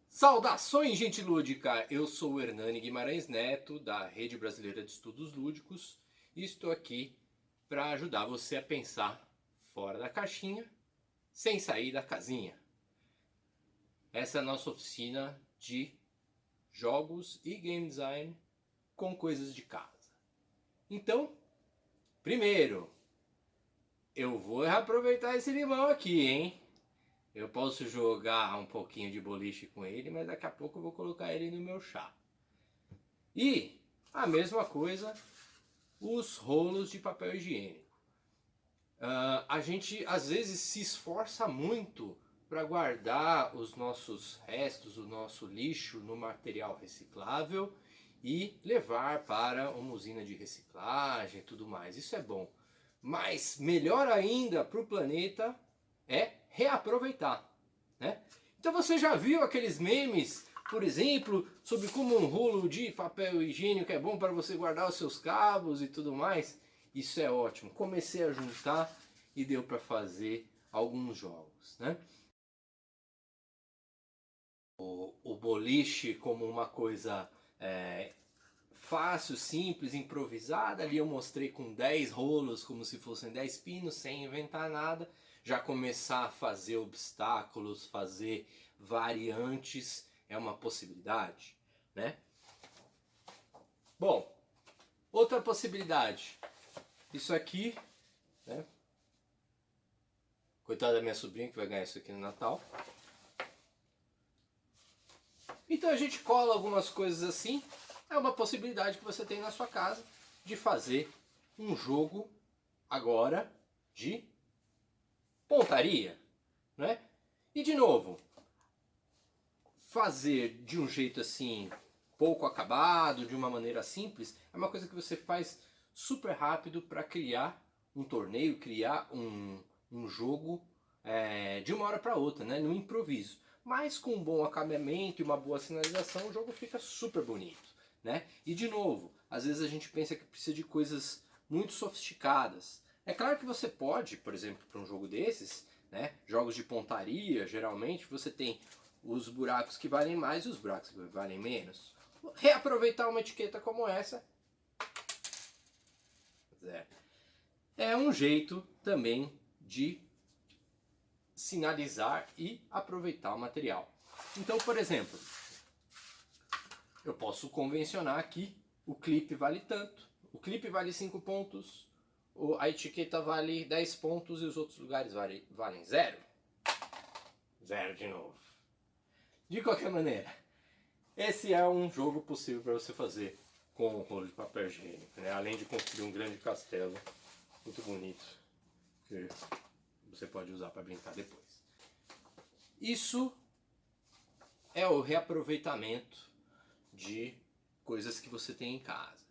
Saudações, gente lúdica! Eu sou o Hernani Guimarães Neto, da Rede Brasileira de Estudos Lúdicos, e estou aqui para ajudar você a pensar fora da caixinha, sem sair da casinha. Essa é a nossa oficina de jogos e game design com coisas de casa. Então, primeiro, eu vou aproveitar esse limão aqui, hein? Eu posso jogar um pouquinho de boliche com ele, mas daqui a pouco eu vou colocar ele no meu chá. E a mesma coisa, os rolos de papel higiênico. A gente às vezes se esforça muito para guardar os nossos restos, o nosso lixo no material reciclável e levar para uma usina de reciclagem e tudo mais. Isso é bom. Mas melhor ainda para o planeta é reaproveitar, né? Então você já viu aqueles memes, por exemplo, sobre como um rolo de papel higiênico é bom para você guardar os seus cabos e tudo mais? Isso é ótimo. Comecei a juntar e deu para fazer alguns jogos, né? O boliche como uma coisa fácil, simples, improvisada. Ali eu mostrei com 10 rolos, como se fossem 10 pinos, sem inventar nada. Já começar a fazer obstáculos, fazer variantes, é uma possibilidade, né? Bom, outra possibilidade. Isso aqui, né? Coitada da minha sobrinha que vai ganhar isso aqui no Natal. Então a gente cola algumas coisas assim. É uma possibilidade que você tem na sua casa de fazer um jogo agora de pontaria, né? E de novo, fazer de um jeito assim pouco acabado, de uma maneira simples, é uma coisa que você faz super rápido para criar um torneio, criar um jogo de uma hora para outra, né? No improviso. Mas com um bom acabamento e uma boa sinalização, o jogo fica super bonito, né? E de novo, às vezes a gente pensa que precisa de coisas muito sofisticadas. É claro que você pode, por exemplo, para um jogo desses, né? Jogos de pontaria, geralmente você tem os buracos que valem mais e os buracos que valem menos. Reaproveitar uma etiqueta como essa é um jeito também de sinalizar e aproveitar o material. Então, por exemplo, eu posso convencionar aqui, o clipe vale tanto, o clipe vale 5 pontos, a etiqueta vale 10 pontos e os outros lugares valem 0. 0 de novo. De qualquer maneira, esse é um jogo possível para você fazer com o rolo de papel higiênico, né? Além de construir um grande castelo muito bonito que você pode usar para brincar depois. Isso é o reaproveitamento de coisas que você tem em casa.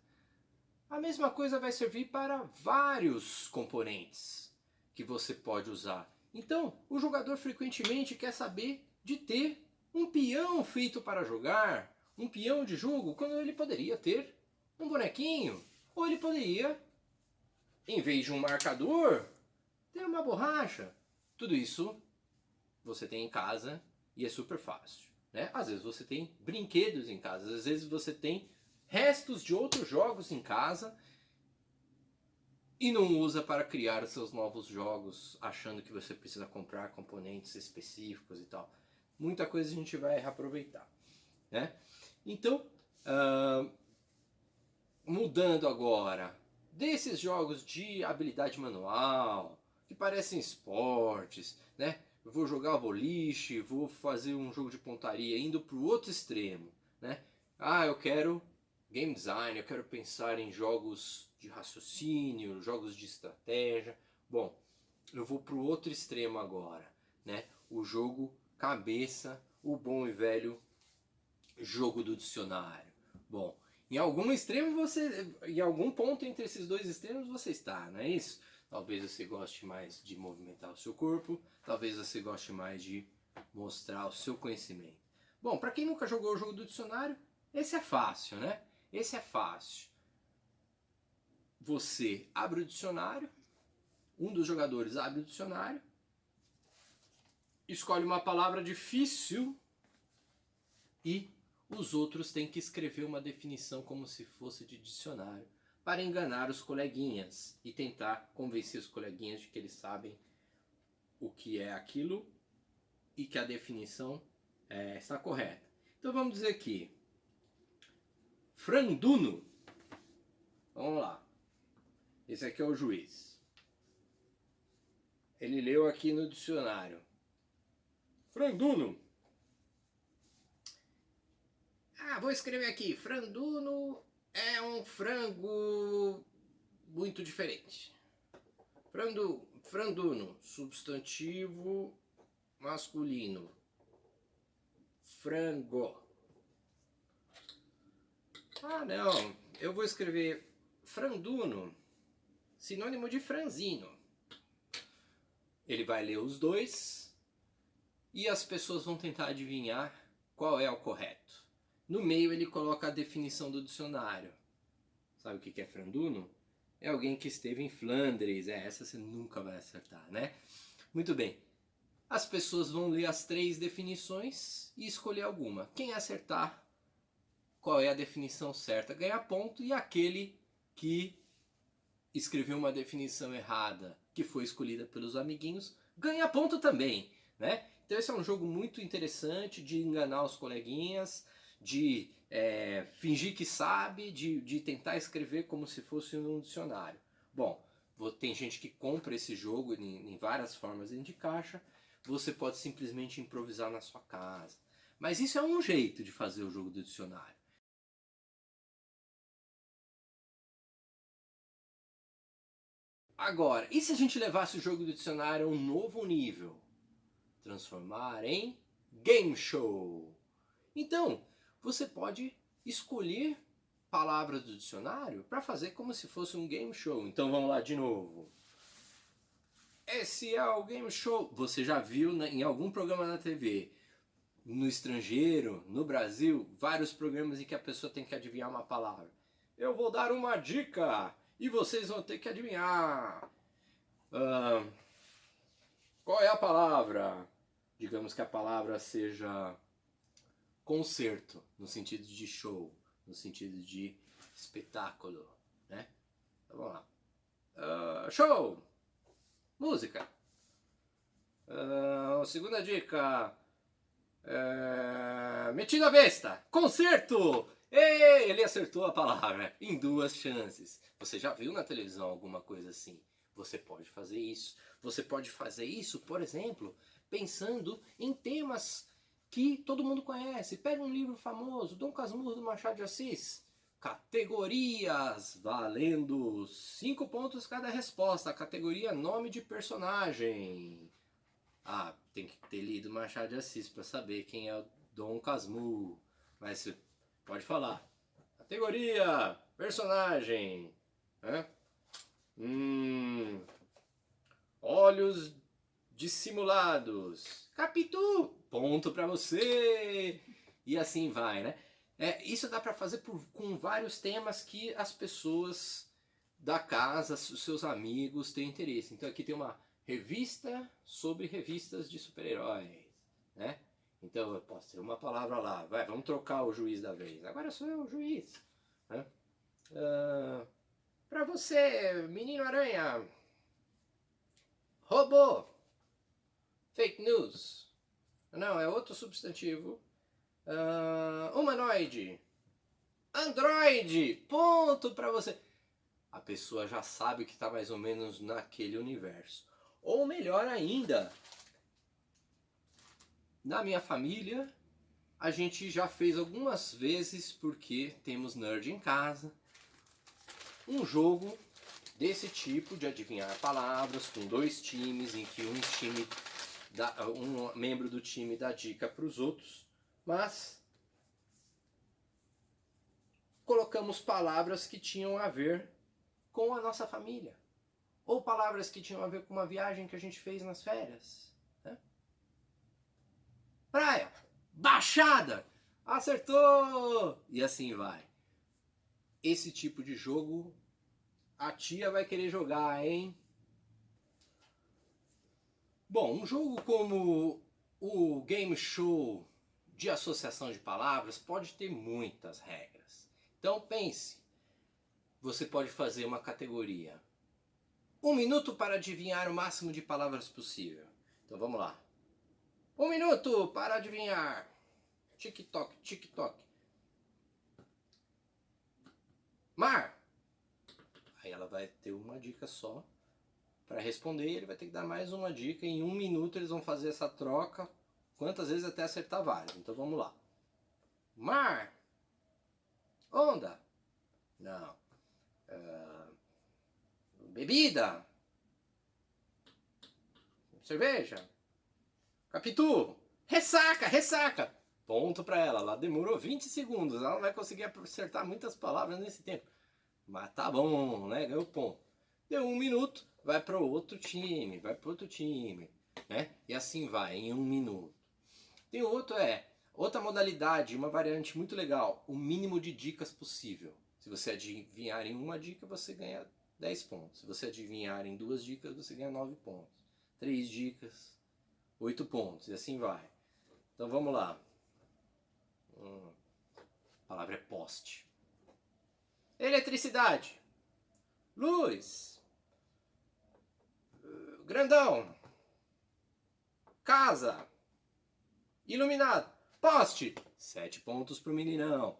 A mesma coisa vai servir para vários componentes que você pode usar. Então, o jogador frequentemente quer saber de ter um peão feito para jogar, um peão de jogo, quando ele poderia ter um bonequinho, ou ele poderia, em vez de um marcador, ter uma borracha. Tudo isso você tem em casa e é super fácil, né? Às vezes você tem brinquedos em casa, às vezes você tem restos de outros jogos em casa e não usa para criar seus novos jogos, achando que você precisa comprar componentes específicos e tal. Muita coisa a gente vai reaproveitar, né? Então, mudando agora, desses jogos de habilidade manual, que parecem esportes, né? Eu vou jogar boliche, vou fazer um jogo de pontaria, indo para o outro extremo, né? Eu quero game design, eu quero pensar em jogos de raciocínio, jogos de estratégia. Bom, eu vou para o outro extremo agora, né? O jogo cabeça, o bom e velho jogo do dicionário. Bom, em algum extremo você, em algum ponto entre esses dois extremos você está, não é isso? Talvez você goste mais de movimentar o seu corpo, talvez você goste mais de mostrar o seu conhecimento. Bom, para quem nunca jogou o jogo do dicionário, esse é fácil, né? Esse é fácil. você abre o dicionário, um dos jogadores abre o dicionário, escolhe uma palavra difícil e os outros têm que escrever uma definição como se fosse de dicionário para enganar os coleguinhas e tentar convencer os coleguinhas de que eles sabem o que é aquilo e que a definição está correta. Então vamos dizer aqui, franduno. Vamos lá. Esse aqui é o juiz. Ele leu aqui no dicionário. Franduno. Vou escrever aqui. Franduno é um frango muito diferente. Franduno, substantivo masculino. Frango. Não. Eu vou escrever franduno, sinônimo de franzino. Ele vai ler os dois e as pessoas vão tentar adivinhar qual é o correto. No meio ele coloca a definição do dicionário. Sabe o que é franduno? É alguém que esteve em Flandres. Essa você nunca vai acertar, né? Muito bem. As pessoas vão ler as 3 definições e escolher alguma. Quem acertar qual é a definição certa ganha ponto, e aquele que escreveu uma definição errada, que foi escolhida pelos amiguinhos, ganha ponto também, né? Então esse é um jogo muito interessante de enganar os coleguinhas, de fingir que sabe, de tentar escrever como se fosse num dicionário. Bom, tem gente que compra esse jogo em várias formas dentro de caixa, você pode simplesmente improvisar na sua casa. Mas isso é um jeito de fazer o jogo do dicionário. Agora, e se a gente levasse o jogo do dicionário a um novo nível? Transformar em game show. Então, você pode escolher palavras do dicionário para fazer como se fosse um game show. Então vamos lá de novo. Esse é o game show. Você já viu em algum programa na TV, no estrangeiro, no Brasil, vários programas em que a pessoa tem que adivinhar uma palavra. Eu vou dar uma dica e vocês vão ter que adivinhar. Qual é a palavra? Digamos que a palavra seja concerto, no sentido de show, no sentido de espetáculo, né? Então vamos lá. Show! Música. Segunda dica. Metido a besta. Concerto! Ei, ele acertou a palavra em 2 chances. Você já viu na televisão alguma coisa assim? Você pode fazer isso. Você pode fazer isso, por exemplo, pensando em temas que todo mundo conhece. Pega um livro famoso, Dom Casmurro do Machado de Assis. Categorias, valendo 5 pontos cada resposta. Categoria nome de personagem. Tem que ter lido Machado de Assis para saber quem é o Dom Casmurro. Mas você pode falar. Categoria, personagem. Olhos dissimulados. Capitu, ponto para você. E assim vai, né? Isso dá para fazer com vários temas que as pessoas da casa, os seus amigos têm interesse. Então aqui tem uma revista sobre revistas de super-heróis, né? Então eu posso ter uma palavra lá. Vamos trocar o juiz da vez. Agora sou eu o juiz, né? Para você, menino aranha. Robô. Fake news. Não, é outro substantivo. Humanoide. Android. Ponto para você. A pessoa já sabe que está mais ou menos naquele universo. Ou melhor ainda, na minha família, a gente já fez algumas vezes, porque temos nerd em casa, um jogo desse tipo de adivinhar palavras com 2 times, em que um membro do time dá dica para os outros, mas colocamos palavras que tinham a ver com a nossa família, ou palavras que tinham a ver com uma viagem que a gente fez nas férias, né? Praia, baixada, acertou! E assim vai. Esse tipo de jogo a tia vai querer jogar, hein? Bom, um jogo como o Game Show de associação de palavras pode ter muitas regras. Então pense, você pode fazer uma categoria. 1 minuto para adivinhar o máximo de palavras possível. Então vamos lá. 1 minuto para adivinhar. Tic-toc, tic-toc. Mar. Aí ela vai ter uma dica só para responder e ele vai ter que dar mais uma dica. Em 1 minuto eles vão fazer essa troca, quantas vezes até acertar vários. Então vamos lá. Mar. Onda. Não. Bebida. Cerveja. Capitu. Ressaca, ressaca. Ponto para ela. Ela demorou 20 segundos. Ela não vai conseguir acertar muitas palavras nesse tempo. Mas tá bom, né? Ganhou ponto. Deu 1 minuto, vai para outro time, vai para outro time, né? E assim vai, em 1 minuto. Tem outra modalidade, uma variante muito legal, o mínimo de dicas possível. Se você adivinhar em uma dica, você ganha 10 pontos. Se você adivinhar em 2 dicas, você ganha 9 pontos. 3 dicas, 8 pontos, e assim vai. Então vamos lá. A palavra é poste. Eletricidade. Luz. Grandão. Casa. Iluminado. Poste. 7 pontos para o meninão.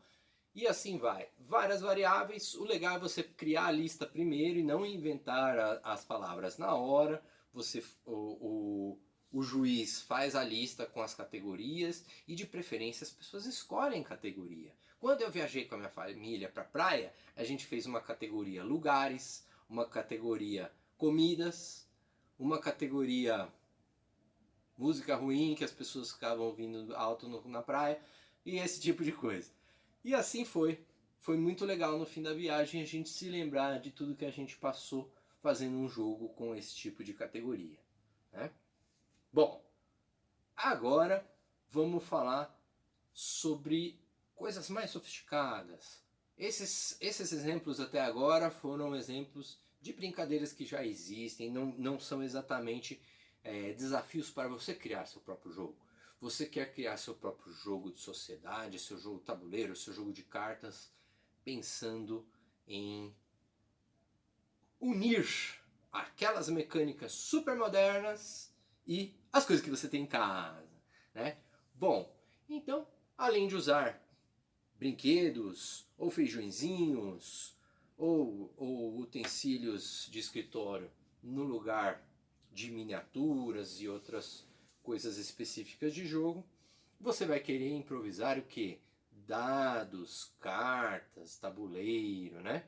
E assim vai. Várias variáveis. O legal é você criar a lista primeiro e não inventar as palavras na hora. O juiz faz a lista com as categorias e de preferência as pessoas escolhem categoria. Quando eu viajei com a minha família para a praia, a gente fez uma categoria lugares, uma categoria comidas, uma categoria música ruim que as pessoas ficavam ouvindo alto na praia e esse tipo de coisa. E assim foi. Foi muito legal no fim da viagem a gente se lembrar de tudo que a gente passou fazendo um jogo com esse tipo de categoria, né? Bom, agora vamos falar sobre coisas mais sofisticadas. Esses exemplos até agora foram exemplos de brincadeiras que já existem, não são exatamente desafios para você criar seu próprio jogo. Você quer criar seu próprio jogo de sociedade, seu jogo tabuleiro, seu jogo de cartas, pensando em unir aquelas mecânicas super modernas e as coisas que você tem em casa, né? Bom, então, além de usar brinquedos, ou feijõezinhos, ou utensílios de escritório no lugar de miniaturas e outras coisas específicas de jogo, você vai querer improvisar o quê? Dados, cartas, tabuleiro, né?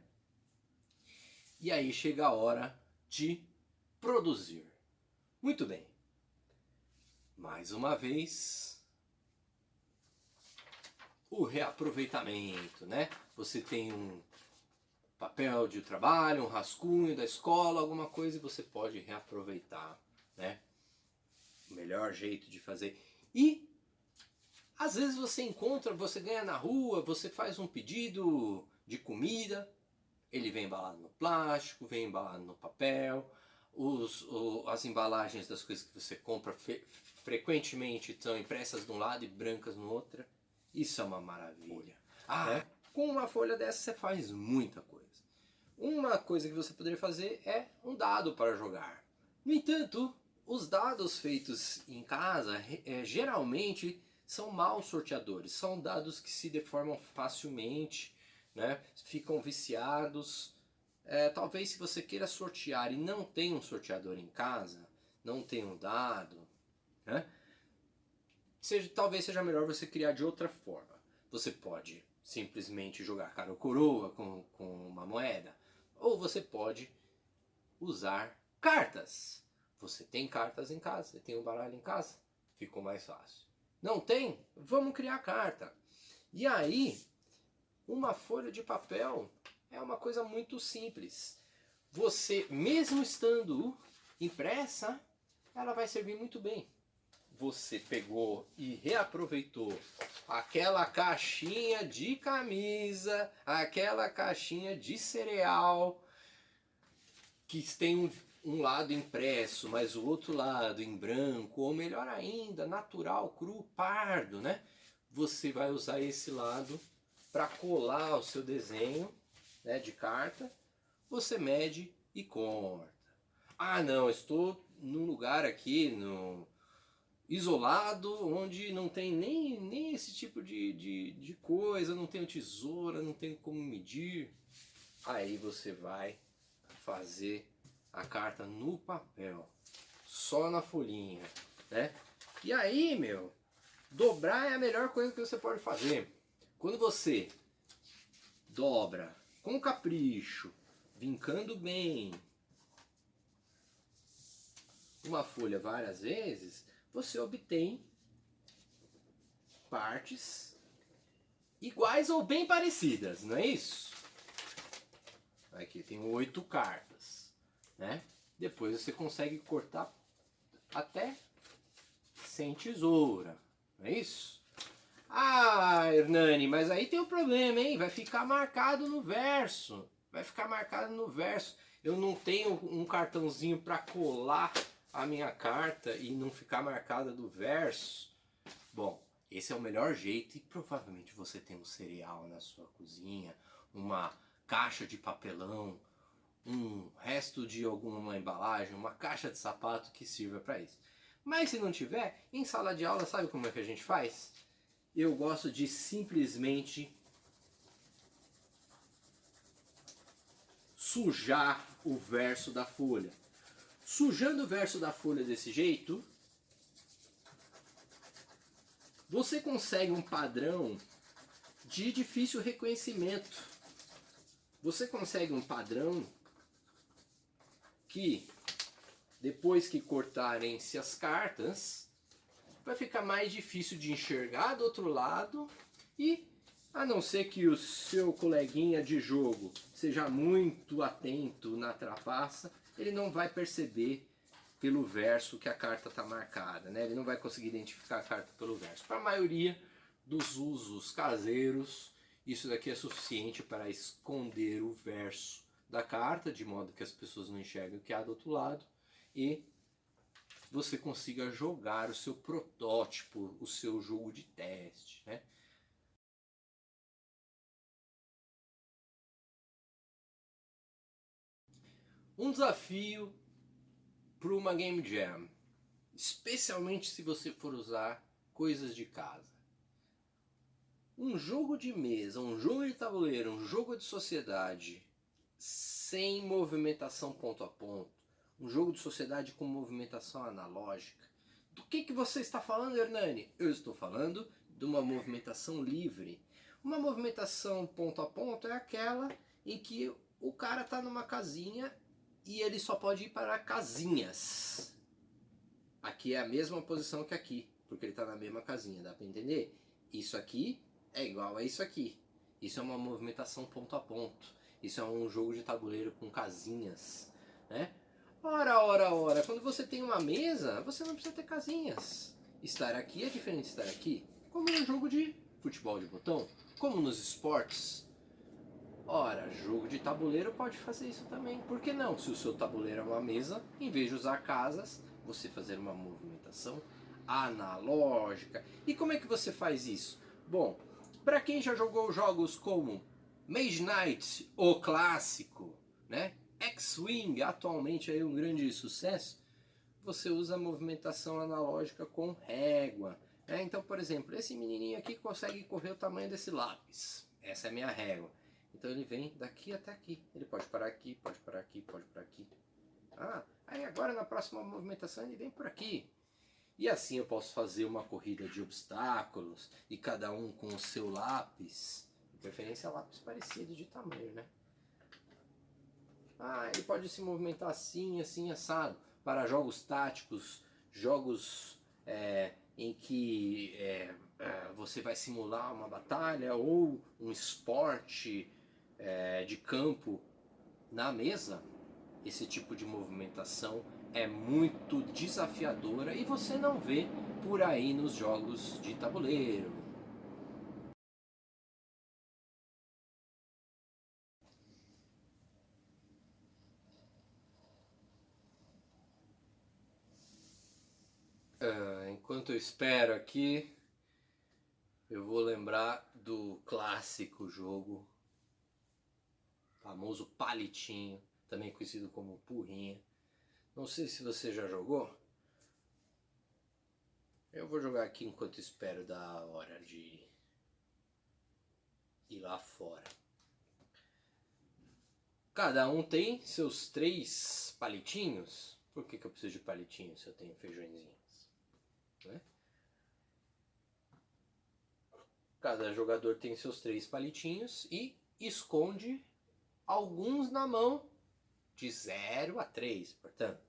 E aí chega a hora de produzir. Muito bem. Mais uma vez, o reaproveitamento, né? Você tem um papel de trabalho, um rascunho da escola, alguma coisa, e você pode reaproveitar, né? O melhor jeito de fazer. E às vezes você ganha na rua, você faz um pedido de comida, ele vem embalado no plástico, vem embalado no papel, as embalagens das coisas que você compra frequentemente estão impressas de um lado e brancas no outro. Isso é uma maravilha. Né? Com uma folha dessa você faz muita coisa. Uma coisa que você poderia fazer é um dado para jogar. No entanto, os dados feitos em casa geralmente são maus sorteadores. São dados que se deformam facilmente, né? Ficam viciados. Talvez se você queira sortear e não tem um sorteador em casa, não tem um dado, né? Talvez seja melhor você criar de outra forma. Você pode simplesmente jogar cara ou coroa com uma moeda, ou você pode usar cartas. Você tem cartas em casa, você tem um baralho em casa, ficou mais fácil. Não tem? Vamos criar carta. E aí, uma folha de papel é uma coisa muito simples. Você, mesmo estando impressa, ela vai servir muito bem. Você pegou e reaproveitou aquela caixinha de camisa, aquela caixinha de cereal, que tem um lado impresso, mas o outro lado em branco, ou melhor ainda, natural, cru, pardo, né? Você vai usar esse lado para colar o seu desenho, né, de carta. Você mede e corta. Ah, não, estou num lugar aqui isolado, onde não tem nem esse tipo de coisa, não tenho tesoura, não tenho como medir. Aí você vai fazer a carta no papel, só na folhinha, né? E aí, meu, dobrar é a melhor coisa que você pode fazer. Quando você dobra com capricho, vincando bem uma folha várias vezes, você obtém partes iguais ou bem parecidas, não é isso? Aqui tem 8 cartas, né? Depois você consegue cortar até sem tesoura, não é isso? Ah, Hernani, mas aí tem um problema, hein? Vai ficar marcado no verso. Vai ficar marcado no verso. Eu não tenho um cartãozinho para colar a minha carta e não ficar marcada do verso. Bom, esse é o melhor jeito e provavelmente você tem um cereal na sua cozinha, uma caixa de papelão, um resto de alguma embalagem, uma caixa de sapato que sirva para isso. Mas se não tiver, em sala de aula, sabe como é que a gente faz? Eu gosto de simplesmente sujar o verso da folha. Sujando o verso da folha desse jeito, você consegue um padrão de difícil reconhecimento. Você consegue um padrão que, depois que cortarem-se as cartas, vai ficar mais difícil de enxergar do outro lado e, a não ser que o seu coleguinha de jogo seja muito atento na trapaça, ele não vai perceber pelo verso que a carta está marcada, né? Ele não vai conseguir identificar a carta pelo verso. Para a maioria dos usos caseiros, isso daqui é suficiente para esconder o verso da carta, de modo que as pessoas não enxergam o que há do outro lado, e você consiga jogar o seu protótipo, o seu jogo de teste, né? Um desafio para uma Game Jam, especialmente se você for usar coisas de casa. Um jogo de mesa, um jogo de tabuleiro, um jogo de sociedade sem movimentação ponto a ponto, um jogo de sociedade com movimentação analógica. Do que você está falando, Hernani? Eu estou falando de uma movimentação livre. Uma movimentação ponto a ponto é aquela em que o cara está numa casinha e ele só pode ir para casinhas. Aqui é a mesma posição que aqui, porque ele está na mesma casinha, dá para entender? Isso aqui é igual a isso aqui. Isso é uma movimentação ponto a ponto. Isso é um jogo de tabuleiro com casinhas, né? Ora, quando você tem uma mesa, você não precisa ter casinhas. Estar aqui é diferente de estar aqui. Como no jogo de futebol de botão, como nos esportes. Ora, jogo de tabuleiro pode fazer isso também. Por que não? Se o seu tabuleiro é uma mesa, em vez de usar casas, você fazer uma movimentação analógica. E como é que você faz isso? Bom, para quem já jogou jogos como Mage Knight, o clássico, né? X-Wing, atualmente é um grande sucesso, você usa a movimentação analógica com régua. Né? Então, por exemplo, esse menininho aqui consegue correr o tamanho desse lápis. Essa é a minha régua. Então ele vem daqui até aqui. Ele pode parar aqui, pode parar aqui, pode parar aqui. Ah, aí agora na próxima movimentação ele vem por aqui. E assim eu posso fazer uma corrida de obstáculos e cada um com o seu lápis. De preferência lápis parecido de tamanho, né? Ah, ele pode se movimentar assim, assim, assado. Para jogos táticos, jogos em que você vai simular uma batalha ou um esporte de campo na mesa, esse tipo de movimentação é muito desafiadora e você não vê por aí nos jogos de tabuleiro. enquanto eu espero aqui, eu vou lembrar do clássico jogo, famoso palitinho, também conhecido como purrinha. Não sei se você já jogou. Eu vou jogar aqui enquanto espero da hora de ir lá fora. Cada um tem seus 3 palitinhos. Por que eu preciso de palitinhos se eu tenho feijõezinhos? Né? Cada jogador tem seus 3 palitinhos e esconde alguns na mão de 0 a 3, portanto.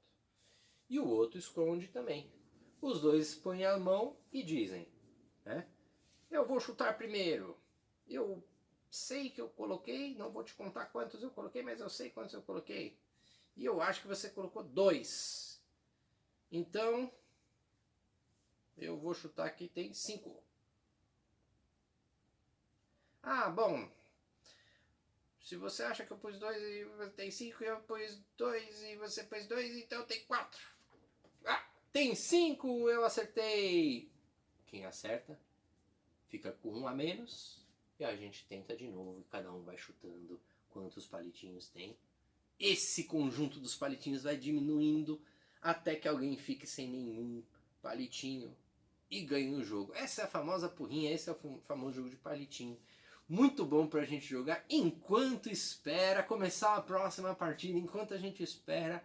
E o outro esconde também. Os dois põem a mão e dizem, né? Eu vou chutar primeiro. Eu sei que eu coloquei, não vou te contar quantos eu coloquei, mas eu sei quantos eu coloquei. E eu acho que você colocou 2. Então, eu vou chutar que tem 5. Ah, bom. Se você acha que eu pus 2 e você tem 5, eu pus 2 e você pôs 2, então tem 4. Ah, tem 5, eu acertei. Quem acerta fica com 1 a menos e a gente tenta de novo e cada um vai chutando quantos palitinhos tem. Esse conjunto dos palitinhos vai diminuindo até que alguém fique sem nenhum palitinho e ganhe o jogo. Essa é a famosa purrinha, esse é o famoso jogo de palitinho. Muito bom pra gente jogar enquanto espera começar a próxima partida, enquanto a gente espera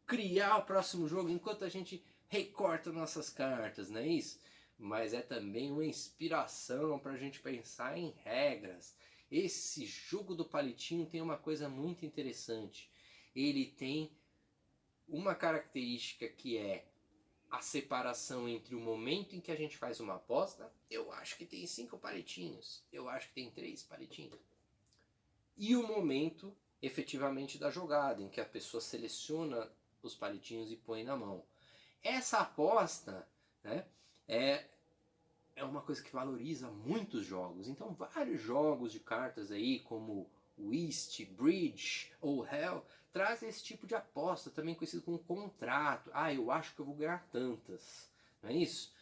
criar o próximo jogo, enquanto a gente recorta nossas cartas, não é isso? Mas é também uma inspiração pra gente pensar em regras. Esse jogo do palitinho tem uma coisa muito interessante. Ele tem uma característica que é a separação entre o momento em que a gente faz uma aposta, eu acho que tem 5 palitinhos, eu acho que tem 3 palitinhos, e o momento efetivamente da jogada, em que a pessoa seleciona os palitinhos e põe na mão. Essa aposta, né, é uma coisa que valoriza muitos jogos. Então vários jogos de cartas aí, como Whist, Bridge ou Hell, traz esse tipo de aposta, também conhecido como contrato. Ah, eu acho que eu vou ganhar tantas, não é isso?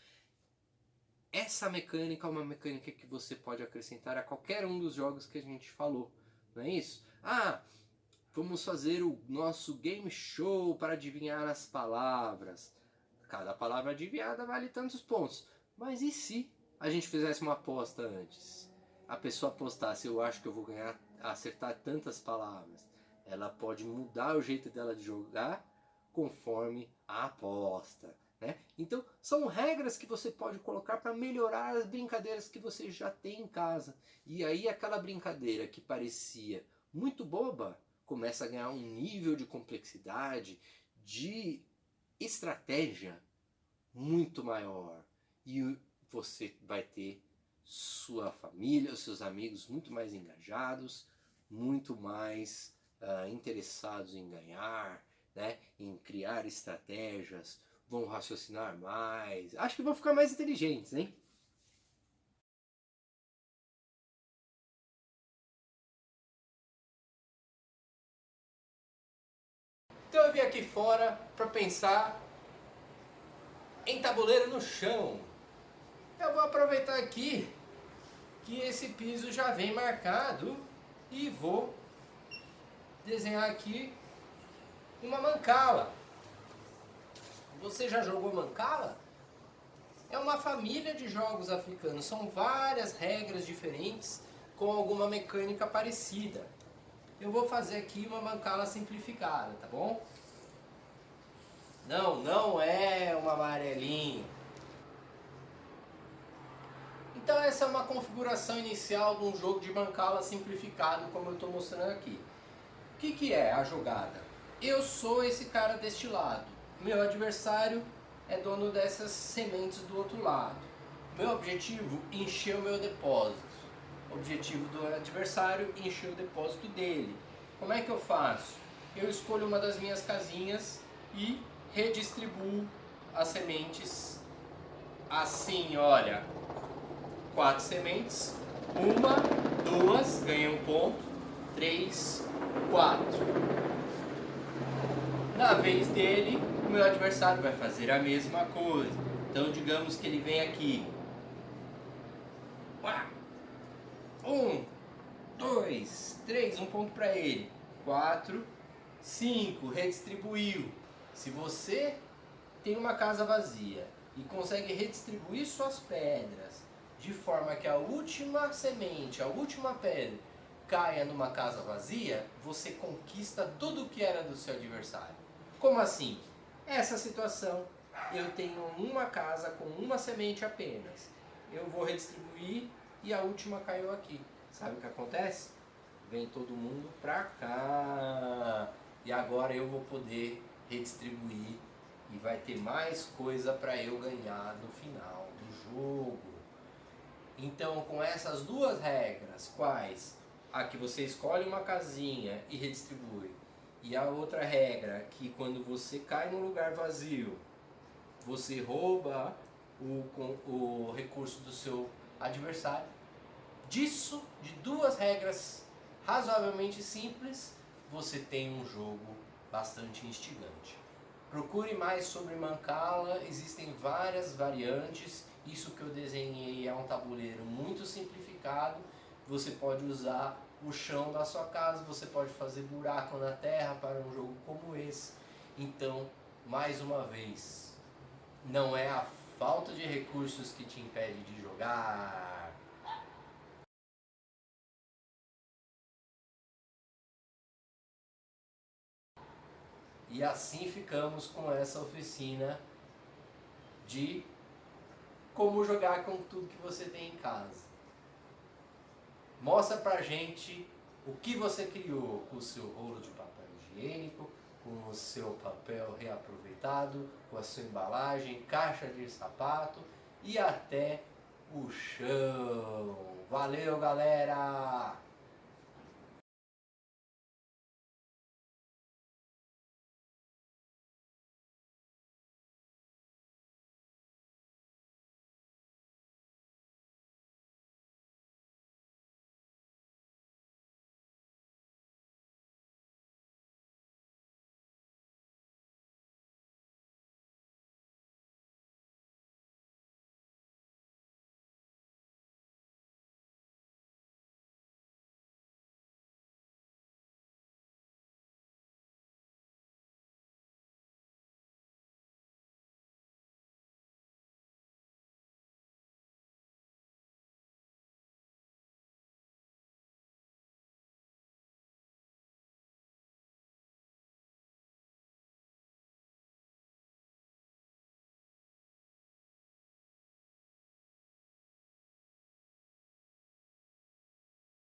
Essa mecânica é uma mecânica que você pode acrescentar a qualquer um dos jogos que a gente falou, não é isso? Ah, vamos fazer o nosso game show para adivinhar as palavras. Cada palavra adivinhada vale tantos pontos. Mas e se a gente fizesse uma aposta antes? A pessoa apostasse, eu acho que eu vou ganhar, acertar tantas palavras. Ela pode mudar o jeito dela de jogar conforme a aposta, né? Então são regras que você pode colocar para melhorar as brincadeiras que você já tem em casa. E aí aquela brincadeira que parecia muito boba começa a ganhar um nível de complexidade, de estratégia muito maior. E você vai ter sua família, os seus amigos muito mais engajados, muito mais interessados em ganhar, né, em criar estratégias, vão raciocinar mais, acho que vão ficar mais inteligentes, hein? Então eu vim aqui fora para pensar em tabuleiro no chão. Eu vou aproveitar aqui que esse piso já vem marcado e vou desenhar aqui uma mancala. Você já jogou mancala? É uma família de jogos africanos, são várias regras diferentes com alguma mecânica parecida. Eu vou fazer aqui uma mancala simplificada, tá bom? Não é uma amarelinha. Então essa é uma configuração inicial de um jogo de mancala simplificado, como eu estou mostrando aqui. O que é a jogada? Eu sou esse cara deste lado. Meu adversário é dono dessas sementes do outro lado. Meu objetivo, encher o meu depósito. O objetivo do adversário, encher o depósito dele. Como é que eu faço? Eu escolho uma das minhas casinhas e redistribuo as sementes assim, olha. 4 sementes, 1, 2, ganhei um ponto, 3, 4. Na vez dele, o meu adversário vai fazer a mesma coisa. Então digamos que ele vem aqui. 1, 2, 3, um ponto para ele. 4, 5, redistribuiu. Se você tem uma casa vazia e consegue redistribuir suas pedras de forma que a última semente, a última pedra caia numa casa vazia, você conquista tudo o que era do seu adversário. Como assim? Essa situação, eu tenho uma casa com uma semente apenas. Eu vou redistribuir e a última caiu aqui. Sabe o que acontece? Vem todo mundo pra cá. E agora eu vou poder redistribuir e vai ter mais coisa para eu ganhar no final do jogo. Então, com essas duas regras, quais? A que você escolhe uma casinha e redistribui, e a outra regra que quando você cai num lugar vazio, você rouba o recurso do seu adversário. Disso, de duas regras razoavelmente simples, você tem um jogo bastante instigante. Procure mais sobre Mancala, existem várias variantes. Isso que eu desenhei é um tabuleiro muito simplificado. Você pode usar o chão da sua casa, você pode fazer buraco na terra para um jogo como esse. Então, mais uma vez, não é a falta de recursos que te impede de jogar. E assim ficamos com essa oficina de como jogar com tudo que você tem em casa. Mostra pra gente o que você criou com o seu rolo de papel higiênico, com o seu papel reaproveitado, com a sua embalagem, caixa de sapato e até o chão. Valeu, galera!